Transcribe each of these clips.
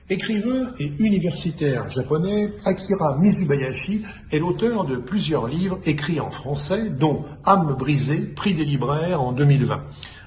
Écrivain et universitaire japonais, Akira Mizubayashi est l'auteur de plusieurs livres écrits en français, dont Âme brisée, prix des libraires en 2020.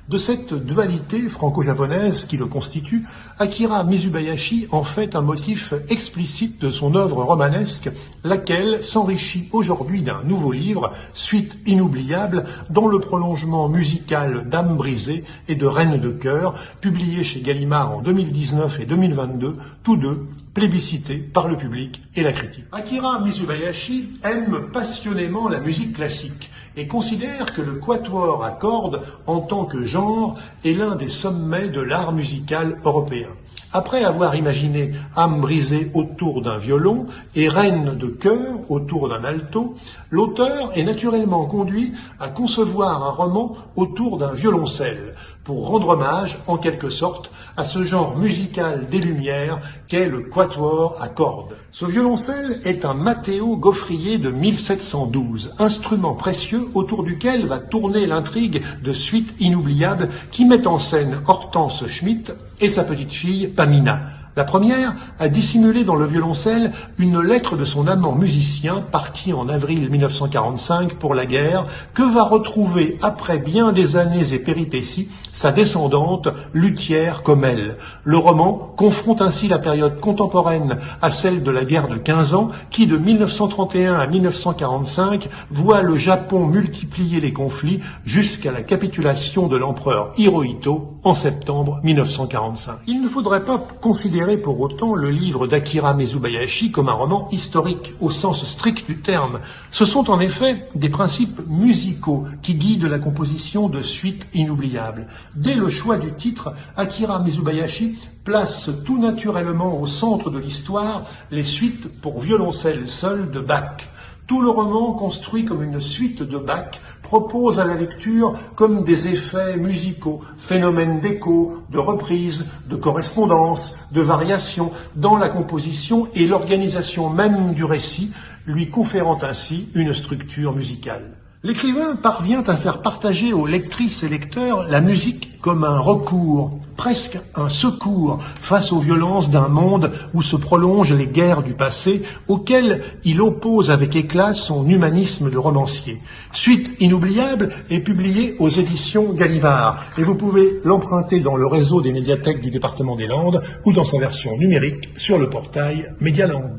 De cette dualité franco-japonaise qui le constitue, Akira Mizubayashi en fait un motif explicite de son œuvre romanesque, laquelle s'enrichit aujourd'hui d'un nouveau livre, Suite inoubliable, dont le prolongement musical d'Âme brisée et de Reine de cœur, publié chez Gallimard en 2019 et 2022, tous deux plébiscités par le public et la critique. Akira Mizubayashi aime passionnément la musique classique et considère que le quatuor à cordes, en tant que genre, est l'un des sommets de l'art musical européen. Après avoir imaginé Âme brisée autour d'un violon et Reine de cœur autour d'un alto, l'auteur est naturellement conduit à concevoir un roman autour d'un violoncelle, pour rendre hommage, en quelque sorte, à ce genre musical des Lumières qu'est le quatuor à cordes. Ce violoncelle est un Matteo Goffrier de 1712, instrument précieux autour duquel va tourner l'intrigue de Suite inoubliable qui met en scène Hortense Schmidt et sa petite-fille Pamina. La première a dissimulé dans le violoncelle une lettre de son amant musicien parti en avril 1945 pour la guerre, que va retrouver après bien des années et péripéties sa descendante luthière comme elle. Le roman confronte ainsi la période contemporaine à celle de la guerre de 15 ans qui, de 1931 à 1945, voit le Japon multiplier les conflits jusqu'à la capitulation de l'empereur Hirohito en septembre 1945. Il ne faudrait pas considérer pour autant le livre d'Akira Mizubayashi comme un roman historique au sens strict du terme. Ce sont en effet des principes musicaux qui guident la composition de Suite inoubliable. Dès le choix du titre, Akira Mizubayashi place tout naturellement au centre de l'histoire les suites pour violoncelle seul de Bach. Tout le roman, construit comme une suite de Bach, propose à la lecture comme des effets musicaux, phénomènes d'écho, de reprise, de correspondance, de variation dans la composition et l'organisation même du récit, lui conférant ainsi une structure musicale. L'écrivain parvient à faire partager aux lectrices et lecteurs la musique comme un recours, presque un secours face aux violences d'un monde où se prolongent les guerres du passé, auxquelles il oppose avec éclat son humanisme de romancier. Suite inoubliable est publiée aux éditions Gallimard et vous pouvez l'emprunter dans le réseau des médiathèques du département des Landes ou dans sa version numérique sur le portail Medialand.